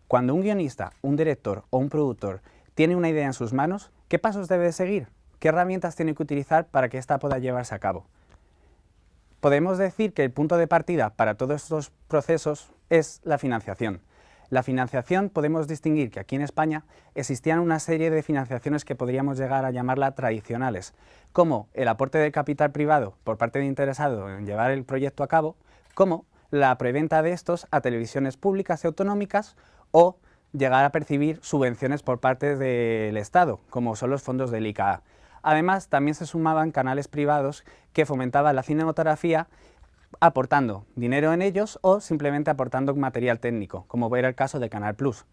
Cuando un guionista, un director o un productor tiene una idea en sus manos, ¿qué pasos debe seguir? ¿Qué herramientas tiene que utilizar para que ésta pueda llevarse a cabo? Podemos decir que el punto de partida para todos estos procesos es la financiación. La financiación podemos distinguir que aquí en España existían una serie de financiaciones que podríamos llegar a llamarla tradicionales, como el aporte de capital privado por parte de interesado en llevar el proyecto a cabo, como la preventa de estos a televisiones públicas y autonómicas o llegar a percibir subvenciones por parte del Estado, como son los fondos del ICA. Además, también se sumaban canales privados que fomentaban la cinematografía aportando dinero en ellos o simplemente aportando material técnico, como era el caso de Canal Plus.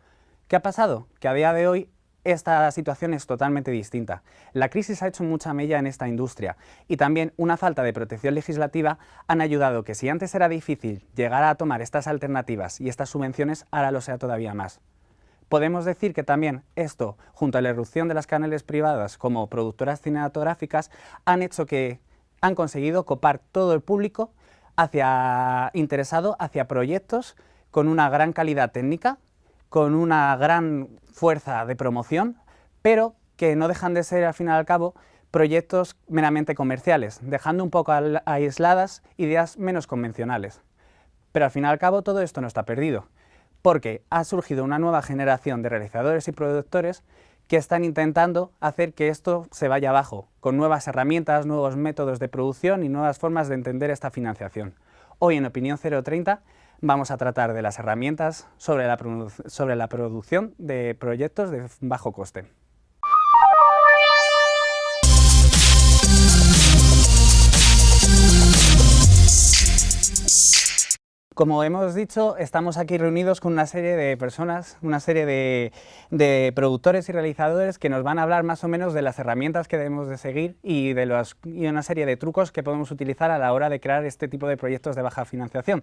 ¿Qué ha pasado? Que a día de hoy esta situación es totalmente distinta. La crisis ha hecho mucha mella en esta industria y también una falta de protección legislativa han ayudado que si antes era difícil llegar a tomar estas alternativas y estas subvenciones, ahora lo sea todavía más. Podemos decir que también esto, junto a la irrupción de las canales privadas como productoras cinematográficas, han hecho que han conseguido copar todo el público interesado hacia proyectos con una gran calidad técnica, con una gran fuerza de promoción, pero que no dejan de ser, al fin y al cabo, proyectos meramente comerciales, dejando un poco aisladas ideas menos convencionales. Pero al fin y al cabo todo esto no está perdido, porque ha surgido una nueva generación de realizadores y productores que están intentando hacer que esto se vaya abajo, con nuevas herramientas, nuevos métodos de producción y nuevas formas de entender esta financiación. Hoy en Opinión 030 vamos a tratar de las herramientas sobre la producción de proyectos de bajo coste. Como hemos dicho, estamos aquí reunidos con una serie de personas, una serie de productores y realizadores que nos van a hablar más o menos de las herramientas que debemos de seguir y una serie de trucos que podemos utilizar a la hora de crear este tipo de proyectos de baja financiación.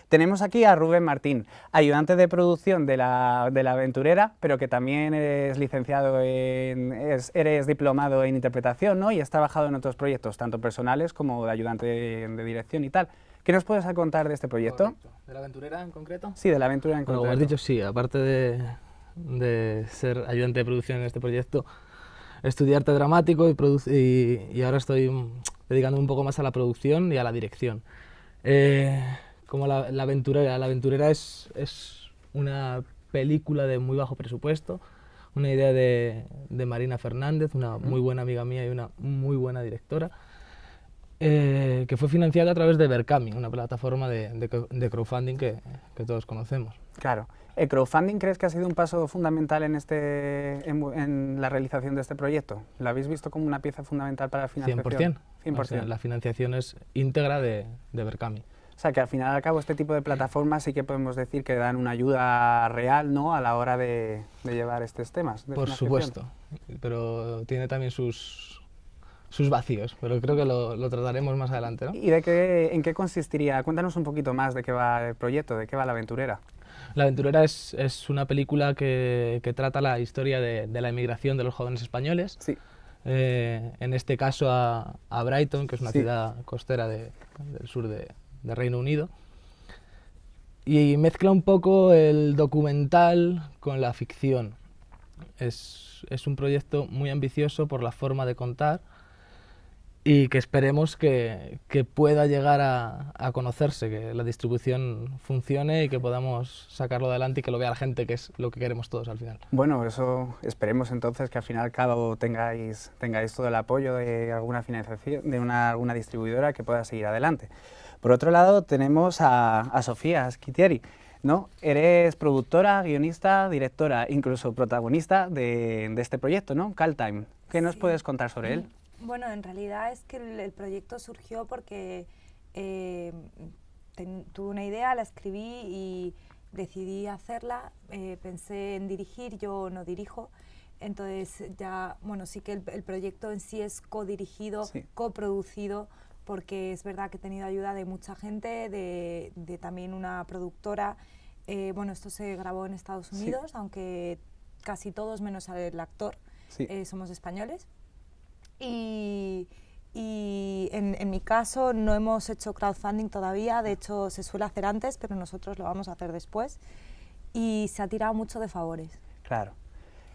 Tenemos aquí a Rubén Martín, ayudante de producción de la Aventurera, pero que también eres licenciado, eres diplomado en interpretación, ¿no? Y has trabajado en otros proyectos, tanto personales como de ayudante de dirección y tal. ¿Qué nos puedes contar de este proyecto? Correcto. ¿De la Aventurera en concreto? Sí, de la Aventurera en concreto. Como has dicho, sí, aparte de ser ayudante de producción en este proyecto, estudié arte dramático y ahora estoy dedicando un poco más a la producción y a la dirección. Como la Aventurera es una película de muy bajo presupuesto, una idea de Marina Fernández, una muy buena amiga mía y una muy buena directora, que fue financiada a través de Berkami, una plataforma de crowdfunding que todos conocemos. Claro. ¿El crowdfunding crees que ha sido un paso fundamental en la realización de este proyecto? ¿Lo habéis visto como una pieza fundamental para la financiación? 100%. 100%. O sea, la financiación es íntegra de Berkami. O sea, que al final y al cabo este tipo de plataformas sí que podemos decir que dan una ayuda real, ¿no?, a la hora de llevar estos temas de Por supuesto, pero tiene también sus vacíos, pero creo que lo trataremos más adelante, ¿no? ¿Y en qué consistiría? Cuéntanos un poquito más de qué va el proyecto, de qué va La Aventurera. La Aventurera es una película que trata la historia de la emigración de los jóvenes españoles. Sí. En este caso a Brighton, que es una ciudad costera del sur de Reino Unido. Y mezcla un poco el documental con la ficción. Es un proyecto muy ambicioso por la forma de contar y que esperemos que pueda llegar a conocerse, que la distribución funcione y que podamos sacarlo adelante y que lo vea la gente, que es lo que queremos todos al final. Bueno, eso esperemos entonces que al final y al cabo tengáis todo el apoyo de alguna financiación, de alguna distribuidora que pueda seguir adelante. Por otro lado tenemos a Sofía Schittieri, ¿no? Eres productora, guionista, directora, incluso protagonista de este proyecto, ¿no? Caltime. ¿Qué nos puedes contar sobre él? Bueno, en realidad es que el proyecto surgió porque tuve una idea, la escribí y decidí hacerla. Pensé en dirigir, yo no dirijo, entonces ya, bueno, sí que el proyecto en sí es codirigido, coproducido, porque es verdad que he tenido ayuda de mucha gente, de también una productora. Bueno, esto se grabó en Estados Unidos, aunque casi todos, menos el actor, somos españoles. Y en mi caso no hemos hecho crowdfunding todavía, de hecho se suele hacer antes, pero nosotros lo vamos a hacer después. y se ha tirado mucho de favores. Claro.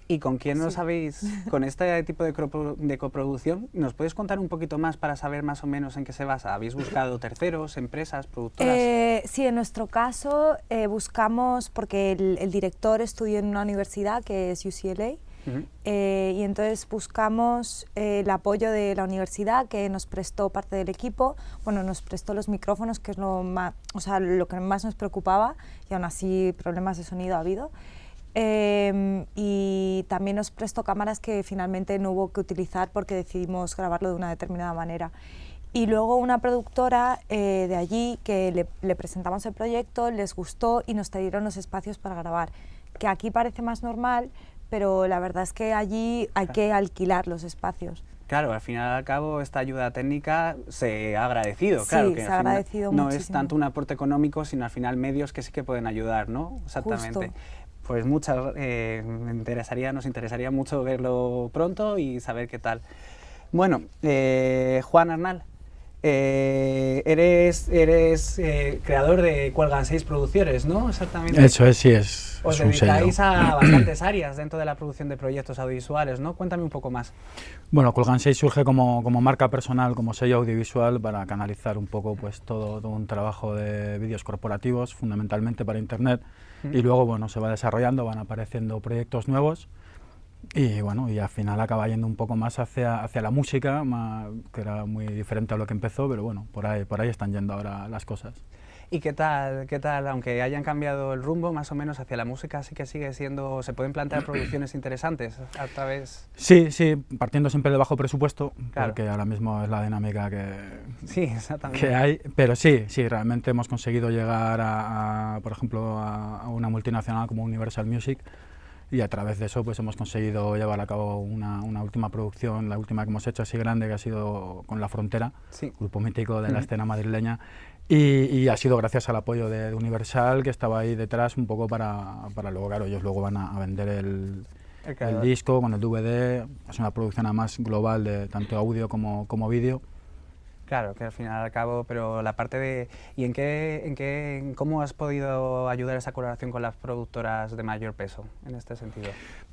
¿Y con quién nos habéis, con este tipo de coproducción, nos puedes contar un poquito más para saber más o menos en qué se basa? ¿Habéis buscado terceros, empresas, productoras? Sí, en nuestro caso buscamos, porque el director estudió en una universidad que es UCLA, y entonces buscamos el apoyo de la universidad, que nos prestó parte del equipo, bueno, nos prestó los micrófonos, que es lo que más nos preocupaba, y aún así problemas de sonido ha habido. Y también nos prestó cámaras que finalmente no hubo que utilizar porque decidimos grabarlo de una determinada manera. Y luego una productora de allí que le presentamos el proyecto, les gustó y nos cedieron los espacios para grabar, que aquí parece más normal, pero la verdad es que allí hay que alquilar los espacios. Claro, al final y al cabo esta ayuda técnica se ha agradecido, sí, claro, que se ha agradecido no muchísimo. es tanto un aporte económico, sino al final medios que sí que pueden ayudar, ¿no? Exactamente. Justo. Pues nos interesaría mucho verlo pronto y saber qué tal. Bueno, Juan Arnal, eres creador de Cuelgan 6 Producciones, ¿no? Exactamente. Eso es, sí, es Os un sello. dedicáis a bastantes áreas dentro de la producción de proyectos audiovisuales, ¿no? Cuéntame un poco más. Bueno, Cuelgan 6 surge como marca personal, como sello audiovisual para canalizar un poco pues todo un trabajo de vídeos corporativos, fundamentalmente para Internet, y luego bueno, se va desarrollando, van apareciendo proyectos nuevos y bueno, y al final acaba yendo un poco más hacia la música, que era muy diferente a lo que empezó, pero bueno, por ahí están yendo ahora las cosas. ¿Y qué tal, aunque hayan cambiado el rumbo más o menos hacia la música, sí que sigue siendo, se pueden plantear producciones interesantes a través? Sí, partiendo siempre de bajo presupuesto, claro, porque ahora mismo es la dinámica sí, exactamente, que hay, pero sí, realmente hemos conseguido llegar por ejemplo, a una multinacional como Universal Music, y a través de eso pues hemos conseguido llevar a cabo una última producción, la última que hemos hecho así grande, que ha sido con La Frontera, sí, grupo mítico de la escena madrileña, y ha sido gracias al apoyo de Universal, que estaba ahí detrás un poco para luego, claro, ellos luego van a vender el disco con el DVD, es una producción además global de tanto audio como vídeo. Claro, que al final al cabo, pero la parte de... ¿Y en cómo has podido ayudar esa colaboración con las productoras de mayor peso en este sentido?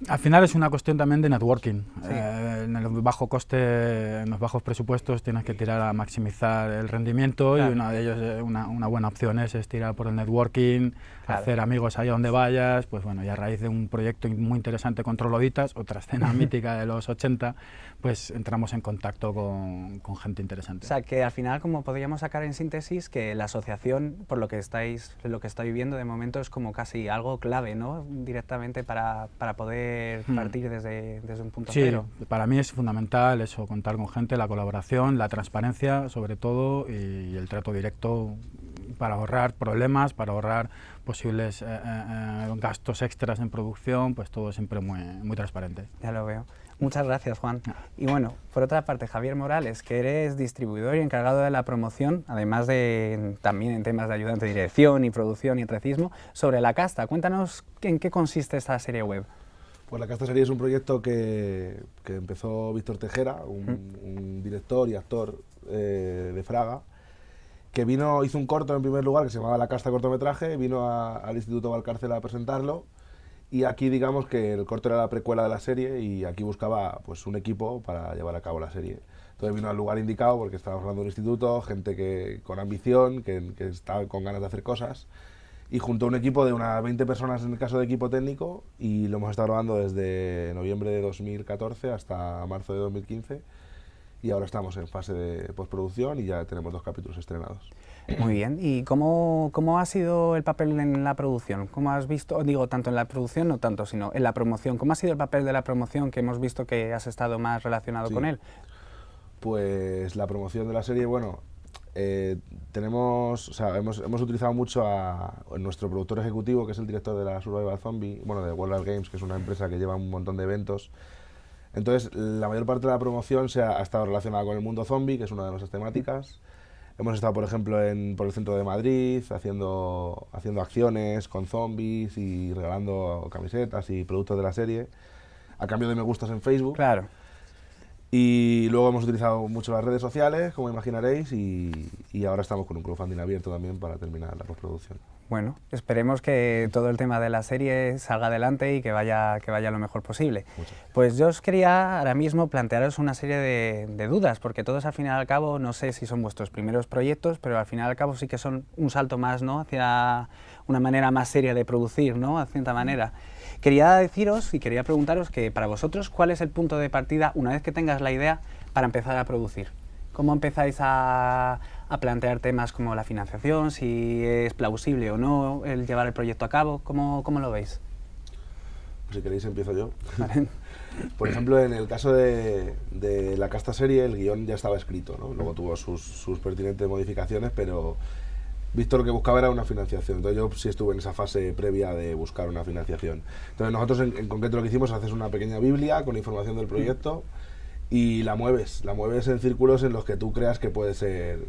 Al final es una cuestión también de networking. Sí. En el bajo coste, en los bajos presupuestos tienes que tirar a maximizar el rendimiento, claro, y una de ellos, una buena opción es tirar por el networking, claro, hacer amigos allá donde vayas, pues bueno, y a raíz de un proyecto muy interesante con Troloditas, otra escena mítica de los 80, pues entramos en contacto con gente interesante. O sea, que al final, como podríamos sacar en síntesis, que la asociación, por lo que estoy viendo de momento, es como casi algo clave, ¿no? Directamente para poder partir desde un punto cero. Sí, para mí es fundamental eso, contar con gente, la colaboración, la transparencia sobre todo, y el trato directo para ahorrar problemas, para ahorrar posibles gastos extras en producción, pues todo siempre muy transparente. Ya lo veo. Muchas gracias, Juan. Y bueno, por otra parte, Javier Morales, que eres distribuidor y encargado de la promoción, además de también en temas de ayudante de dirección y producción y entrecismo, sobre La Casta. Cuéntanos en qué consiste esta serie web. Pues La Casta serie es un proyecto que empezó Víctor Tejera, un director y actor de Fraga, que hizo un corto en primer lugar que se llamaba La Casta cortometraje, vino al Instituto Valcárcel a presentarlo. Y aquí digamos que el corto era la precuela de la serie y aquí buscaba pues un equipo para llevar a cabo la serie. Entonces vino al lugar indicado porque estábamos hablando de un instituto, gente con ambición, que estaba con ganas de hacer cosas, y juntó un equipo de unas 20 personas en el caso de equipo técnico, y lo hemos estado grabando desde noviembre de 2014 hasta marzo de 2015, y ahora estamos en fase de postproducción y ya tenemos 2 capítulos estrenados. Muy bien. ¿Y cómo ha sido el papel en la producción? ¿Cómo has visto, digo, tanto en la producción, no tanto, sino en la promoción? ¿Cómo ha sido el papel de la promoción, que hemos visto que has estado más relacionado con él? Pues la promoción de la serie, bueno, hemos utilizado mucho a nuestro productor ejecutivo, que es el director de la Survival Zombie, bueno, de World Games, que es una empresa que lleva un montón de eventos. Entonces, la mayor parte de la promoción ha estado relacionada con el mundo zombie, que es una de nuestras temáticas. Hemos estado, por ejemplo, por el centro de Madrid, haciendo acciones con zombies y regalando camisetas y productos de la serie, a cambio de me gustas en Facebook. Claro. Y luego hemos utilizado mucho las redes sociales, como imaginaréis, y ahora estamos con un crowdfunding abierto también para terminar la postproducción. Bueno, esperemos que todo el tema de la serie salga adelante y que vaya lo mejor posible. Pues yo os quería ahora mismo plantearos una serie de dudas, porque todos al fin y al cabo, no sé si son vuestros primeros proyectos, pero al fin y al cabo sí que son un salto más, ¿no?, hacia una manera más seria de producir, ¿no?, a cierta manera. Quería deciros y quería preguntaros que para vosotros, ¿cuál es el punto de partida una vez que tengas la idea para empezar a producir? ¿Cómo empezáis a plantear temas como la financiación, si es plausible o no el llevar el proyecto a cabo? ¿Cómo lo veis? Pues si queréis empiezo yo. Vale. Por ejemplo, en el caso de la casta serie, el guión ya estaba escrito, ¿no? Luego tuvo sus pertinentes modificaciones, pero Víctor lo que buscaba era una financiación. Entonces yo sí estuve en esa fase previa de buscar una financiación. Entonces nosotros en concreto lo que hicimos es hacer una pequeña biblia con información del proyecto y la mueves en círculos en los que tú creas que puede ser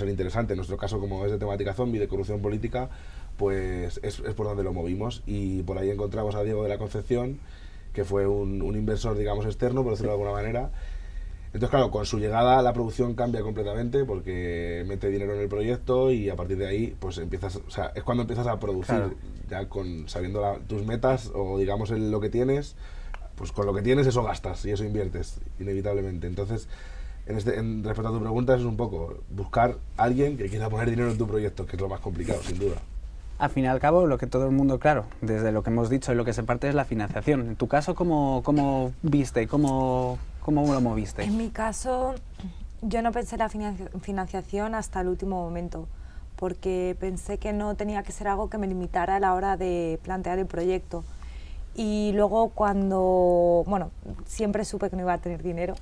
interesante. En nuestro caso, como es de temática zombie, de corrupción política, pues es por donde lo movimos, y por ahí encontramos a Diego de la Concepción, que fue un inversor, digamos, externo, por decirlo de alguna manera. Entonces, claro, con su llegada la producción cambia completamente porque mete dinero en el proyecto y a partir de ahí pues empiezas, o sea, es cuando empiezas a producir, claro, ya sabiendo tus metas o digamos lo que tienes, pues con lo que tienes eso gastas y eso inviertes inevitablemente. Entonces, respecto a tu pregunta, es un poco buscar a alguien que quiera poner dinero en tu proyecto, que es lo más complicado, sin duda. Al fin y al cabo, lo que todo el mundo, claro, desde lo que hemos dicho y lo que se parte es la financiación. En tu caso, ¿cómo viste? ¿Cómo lo moviste? En mi caso, yo no pensé en la financiación hasta el último momento, porque pensé que no tenía que ser algo que me limitara a la hora de plantear el proyecto. Y luego cuando, bueno, siempre supe que no iba a tener dinero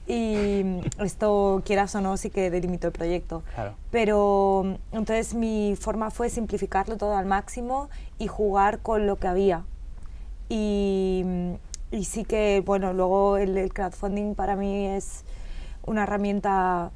y esto, quieras o no, sí que delimitó el proyecto. Claro. Pero entonces mi forma fue simplificarlo todo al máximo y jugar con lo que había. Y sí que, bueno, luego el crowdfunding para mí es una herramienta,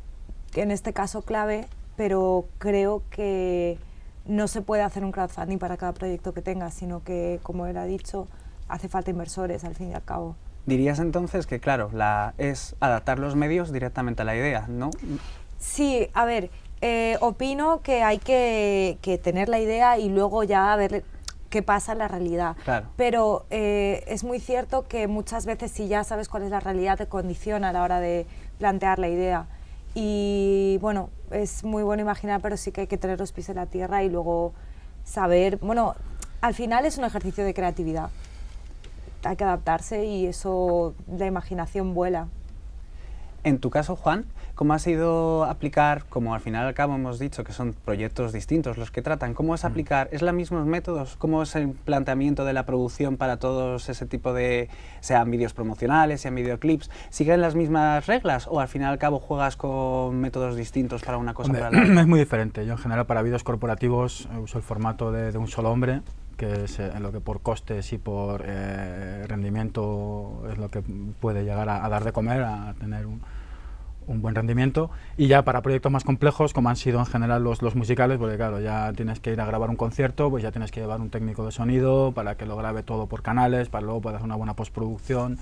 que en este caso clave, pero creo que no se puede hacer un crowdfunding para cada proyecto que tengas, sino que, como él ha dicho, hace falta inversores al fin y al cabo. ¿Dirías entonces que, claro, es adaptar los medios directamente a la idea, no? Sí, a ver, opino que hay que tener la idea y luego ya ver qué pasa en la realidad. Claro. Pero es muy cierto que muchas veces, si ya sabes cuál es la realidad, te condiciona a la hora de plantear la idea. Y bueno, es muy bueno imaginar, pero sí que hay que tener los pies en la tierra y luego saber, bueno, al final es un ejercicio de creatividad. Hay que adaptarse y eso, la imaginación vuela. En tu caso, Juan, ¿cómo ha sido aplicar, como al final y al cabo hemos dicho que son proyectos distintos los que tratan, cómo es aplicar, es los mismos métodos, cómo es el planteamiento de la producción para todos ese tipo de, sean vídeos promocionales, sean videoclips, siguen las mismas reglas o al final y al cabo juegas con métodos distintos para una cosa o para la otra? Es muy diferente. Yo en general para vídeos corporativos uso el formato de un solo hombre, que es en lo que por costes y por rendimiento es lo que puede llegar a dar de comer, a tener un buen rendimiento. Y ya para proyectos más complejos, como han sido en general los musicales, porque claro, ya tienes que ir a grabar un concierto, pues ya tienes que llevar un técnico de sonido para que lo grabe todo por canales, para luego poder hacer una buena postproducción,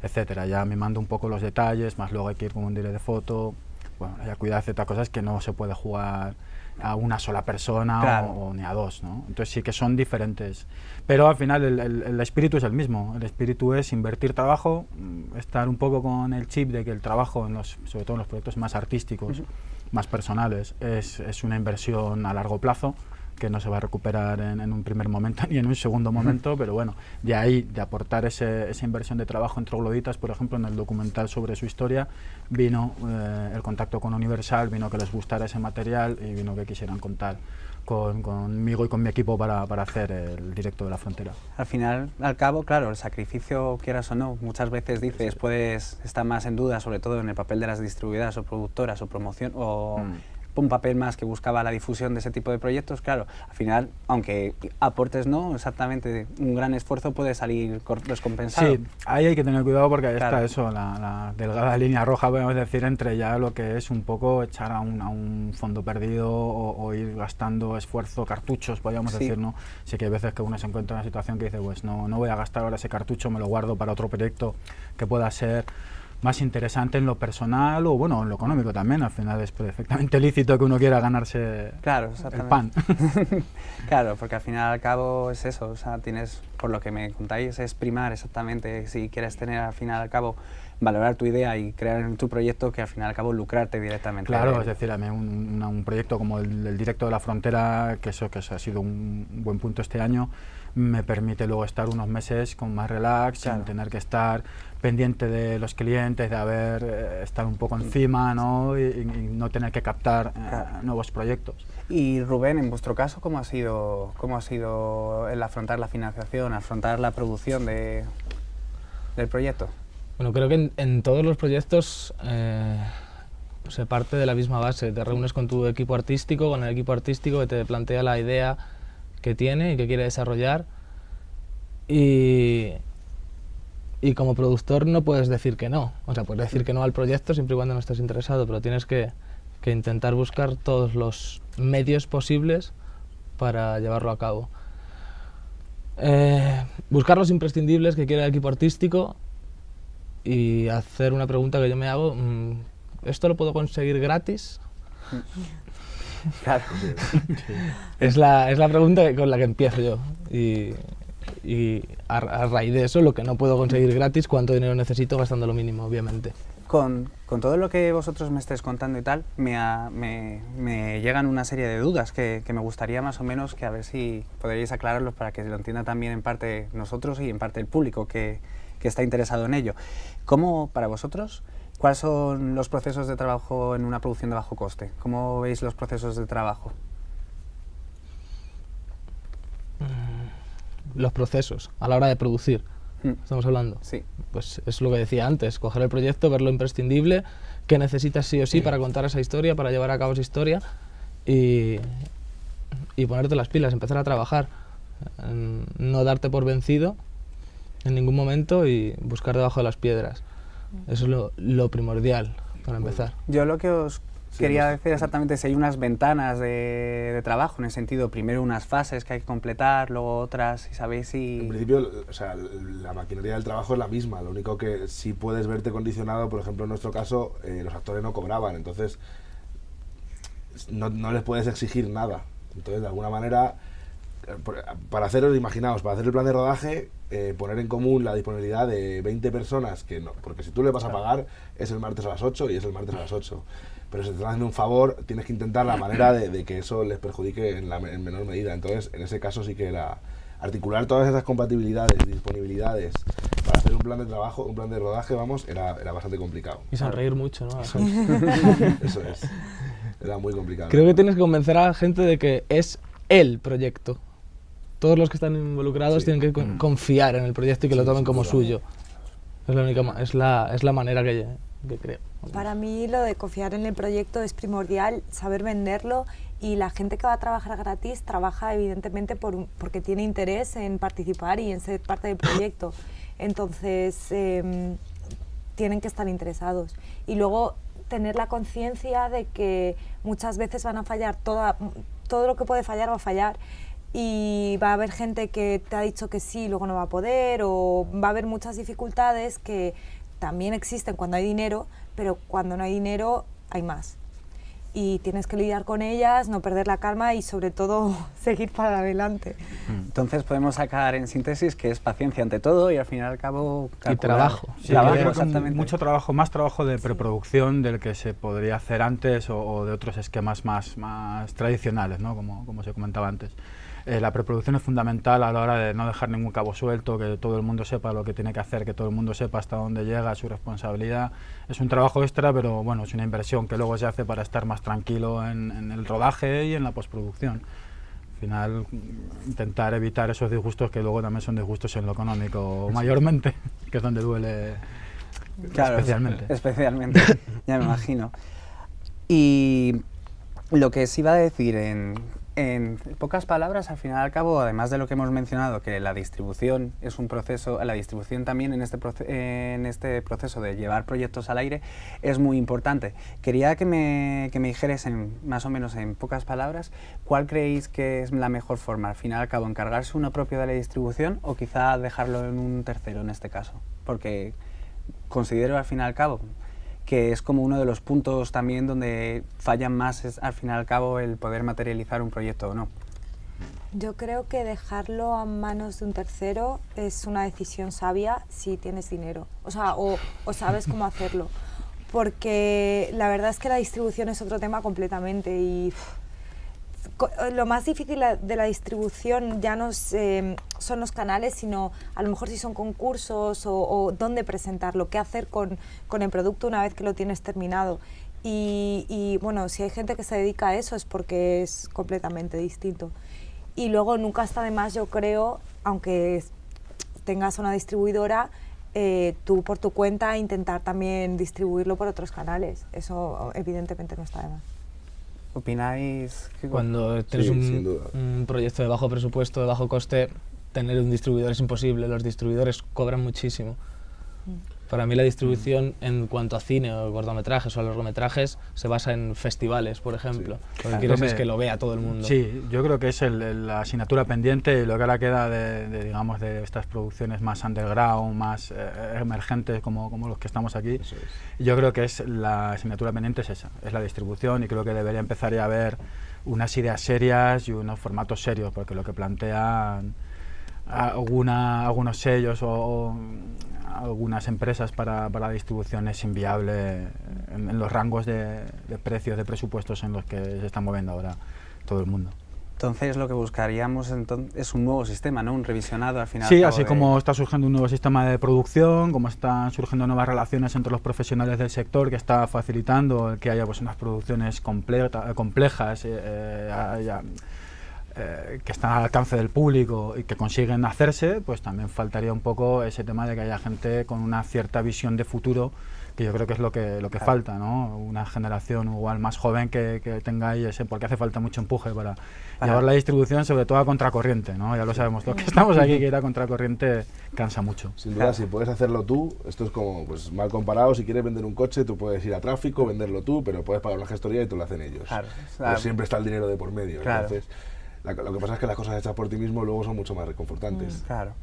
etcétera. Ya me mando un poco los detalles, más luego hay que ir con un director de foto, bueno, hay que cuidar ciertas cosas que no se puede jugar a una sola persona, claro, o ni a dos, ¿no? Entonces sí que son diferentes, pero al final el espíritu es el mismo. El espíritu es invertir trabajo, estar un poco con el chip de que el trabajo, sobre todo en los proyectos más artísticos, más personales, es una inversión a largo plazo que no se va a recuperar en un primer momento ni en un segundo momento, pero bueno, de ahí, de aportar esa inversión de trabajo en Trogloditas, por ejemplo, en el documental sobre su historia, vino el contacto con Universal, vino que les gustara ese material y vino que quisieran contar conmigo y con mi equipo para hacer el directo de la frontera. Al final, al cabo, claro, el sacrificio, quieras o no, muchas veces dices, puedes estar más en duda, sobre todo en el papel de las distribuidoras o productoras o promoción o un papel más que buscaba la difusión de ese tipo de proyectos. Claro, al final, aunque aportes no exactamente un gran esfuerzo, puede salir descompensado. Sí, ahí hay que tener cuidado porque ahí está eso, la delgada línea roja, podemos decir, entre ya lo que es un poco echar a un fondo perdido o ir gastando esfuerzo, cartuchos, podríamos decir, ¿no? Sí que hay veces que uno se encuentra en una situación que dice, pues no voy a gastar ahora ese cartucho, me lo guardo para otro proyecto que pueda ser más interesante en lo personal o bueno, en lo económico también. Al final es perfectamente lícito que uno quiera ganarse claro, el pan. Claro, porque al final y al cabo es eso, o sea, tienes, por lo que me contáis, es primar exactamente, si quieres tener al final y al cabo, valorar tu idea y crear en tu proyecto, que al final y al cabo lucrarte directamente. Claro, es decir, a mí un proyecto como el Directo de la Frontera, que eso ha sido un buen punto este año, me permite luego estar unos meses con más relax, sin tener que estar pendiente de los clientes, de estar un poco encima, ¿no? y no tener que captar nuevos proyectos. Y Rubén, en vuestro caso, ¿cómo ha sido el afrontar la financiación, afrontar la producción del proyecto? Bueno, creo que en todos los proyectos se parte de la misma base. Te reúnes con tu equipo artístico, con el equipo artístico que te plantea la idea que tiene y que quiere desarrollar. Y como productor no puedes decir que no. O sea, puedes decir que no al proyecto siempre y cuando no estés interesado, pero tienes que intentar buscar todos los medios posibles para llevarlo a cabo. Buscar los imprescindibles que quiere el equipo artístico y hacer una pregunta que yo me hago, ¿esto lo puedo conseguir gratis? Claro. Es la pregunta con la que empiezo yo. Y a raíz de eso, lo que no puedo conseguir gratis, ¿cuánto dinero necesito gastando lo mínimo, obviamente? Con todo lo que vosotros me estáis contando y tal, me llegan una serie de dudas que me gustaría más o menos que a ver si podríais aclararlos para que lo entienda también en parte nosotros y en parte el público que está interesado en ello. ¿Cómo, para vosotros, cuáles son los procesos de trabajo en una producción de bajo coste? ¿Cómo veis los procesos de trabajo? Los procesos, a la hora de producir, estamos hablando. Sí. Pues es lo que decía antes, coger el proyecto, ver lo imprescindible, que necesitas sí o sí para contar esa historia, para llevar a cabo esa historia y ponerte las pilas, empezar a trabajar, no darte por vencido en ningún momento y buscar debajo de las piedras. Eso es lo primordial para empezar. Yo lo que os quería decir exactamente es si hay unas ventanas de trabajo, en el sentido, primero unas fases que hay que completar, luego otras, y sabéis si... En principio, o sea, la maquinaria del trabajo es la misma, lo único que sí puedes verte condicionado, por ejemplo, en nuestro caso, los actores no cobraban, entonces no les puedes exigir nada. Entonces, de alguna manera, para hacer el plan de rodaje, poner en común la disponibilidad de 20 personas, porque si tú le vas a pagar, es el martes a las 8 y es el martes a las 8. Pero si te están haciendo un favor, tienes que intentar la manera de que eso les perjudique en menor medida. Entonces, en ese caso sí que era articular todas esas compatibilidades, disponibilidades, para hacer un plan de trabajo, un plan de rodaje, era bastante complicado. Y sonreír mucho, ¿no? Eso es. Era muy complicado. Creo que tienes que convencer a la gente de que es el proyecto. Todos los que están involucrados tienen que confiar en el proyecto y que lo tomen como suyo. Es la manera que creo. Para mí lo de confiar en el proyecto es primordial, saber venderlo, y la gente que va a trabajar gratis trabaja evidentemente porque tiene interés en participar y en ser parte del proyecto. Entonces tienen que estar interesados. Y luego tener la conciencia de que muchas veces van a fallar, todo lo que puede fallar va a fallar. Y va a haber gente que te ha dicho que sí, luego no va a poder, o va a haber muchas dificultades que también existen cuando hay dinero, pero cuando no hay dinero hay más. Y tienes que lidiar con ellas, no perder la calma y sobre todo seguir para adelante. Entonces podemos sacar en síntesis que es paciencia ante todo y al fin y al cabo calcular. Y trabajo. Sí, trabajo, creo que exactamente. Mucho trabajo, más trabajo de preproducción del que se podría hacer antes o de otros esquemas más tradicionales, ¿no? Como se comentaba antes. La preproducción es fundamental a la hora de no dejar ningún cabo suelto, que todo el mundo sepa lo que tiene que hacer, que todo el mundo sepa hasta dónde llega, su responsabilidad. Es un trabajo extra, pero bueno, es una inversión que luego se hace para estar más tranquilo en el rodaje y en la postproducción. Al final, intentar evitar esos disgustos que luego también son disgustos en lo económico, mayormente, que es donde duele especialmente, ya me imagino. Y lo que sí iba a decir en pocas palabras, al final y al cabo, además de lo que hemos mencionado, que la distribución es un proceso, la distribución también en este proceso de llevar proyectos al aire es muy importante. Quería que me dijeras más o menos en pocas palabras, ¿cuál creéis que es la mejor forma? Al final y al cabo, ¿encargarse uno propio de la distribución o quizá dejarlo en un tercero en este caso? Porque considero al fin y al cabo que es como uno de los puntos también donde fallan más, es al fin y al cabo el poder materializar un proyecto o no. Yo creo que dejarlo a manos de un tercero es una decisión sabia si tienes dinero, o sea, o sabes cómo hacerlo, porque la verdad es que la distribución es otro tema completamente y lo más difícil de la distribución ya no son los canales, sino a lo mejor si son concursos o dónde presentarlo, qué hacer con el producto una vez que lo tienes terminado. Y bueno, si hay gente que se dedica a eso es porque es completamente distinto. Y luego nunca está de más, yo creo, aunque tengas una distribuidora, tú por tu cuenta intentar también distribuirlo por otros canales. Eso evidentemente no está de más. ¿Opináis? Cuando tienes un proyecto de bajo presupuesto, de bajo coste, tener un distribuidor es imposible. Los distribuidores cobran muchísimo. Para mí la distribución en cuanto a cine o cortometrajes o largometrajes se basa en festivales, por ejemplo. Lo que quieres es que lo vea todo el mundo. Sí, yo creo que es la asignatura pendiente y lo que ahora queda digamos, de estas producciones más underground, más emergentes como los que estamos aquí. Yo creo que es la asignatura pendiente es esa, es la distribución, y creo que debería empezar ya a haber unas ideas serias y unos formatos serios, porque lo que plantean algunos sellos o algunas empresas para la distribución es inviable en los rangos de precios, de presupuestos en los que se está moviendo ahora todo el mundo. Entonces lo que buscaríamos es un nuevo sistema, ¿no? Un revisionado al final. Sí, así como está surgiendo un nuevo sistema de producción, como están surgiendo nuevas relaciones entre los profesionales del sector, que está facilitando que haya pues unas producciones complejas, que están al alcance del público y que consiguen hacerse, pues también faltaría un poco ese tema de que haya gente con una cierta visión de futuro, que yo creo que es lo que falta, ¿no? Una generación igual más joven que tenga ahí ese, porque hace falta mucho empuje para llevar la distribución, sobre todo a contracorriente, ¿no? Ya lo sabemos, los que estamos aquí, que ir a contracorriente cansa mucho. Sin duda, si puedes hacerlo tú, esto es como, pues mal comparado, si quieres vender un coche, tú puedes ir a tráfico, venderlo tú, pero puedes pagar una gestoría y te lo hacen ellos. Claro, pero siempre está el dinero de por medio, entonces lo que pasa es que las cosas hechas por ti mismo luego son mucho más reconfortantes. Claro.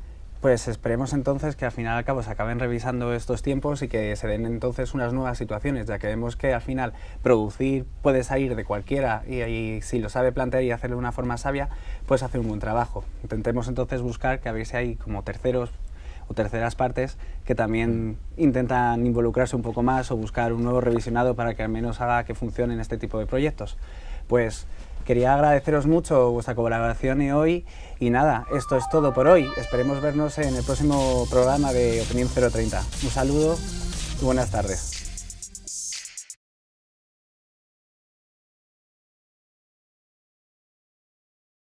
Pues esperemos entonces que al final al cabo se acaben revisando estos tiempos y que se den entonces unas nuevas situaciones, ya que vemos que al final producir puede salir de cualquiera y si lo sabe plantear y hacerlo de una forma sabia, pues hacer un buen trabajo. Intentemos entonces buscar que a ver si hay como terceros o terceras partes que también intentan involucrarse un poco más o buscar un nuevo revisionado para que al menos haga que funcionen este tipo de proyectos. Pues quería agradeceros mucho vuestra colaboración hoy y nada, esto es todo por hoy. Esperemos vernos en el próximo programa de Opinión 030. Un saludo y buenas tardes.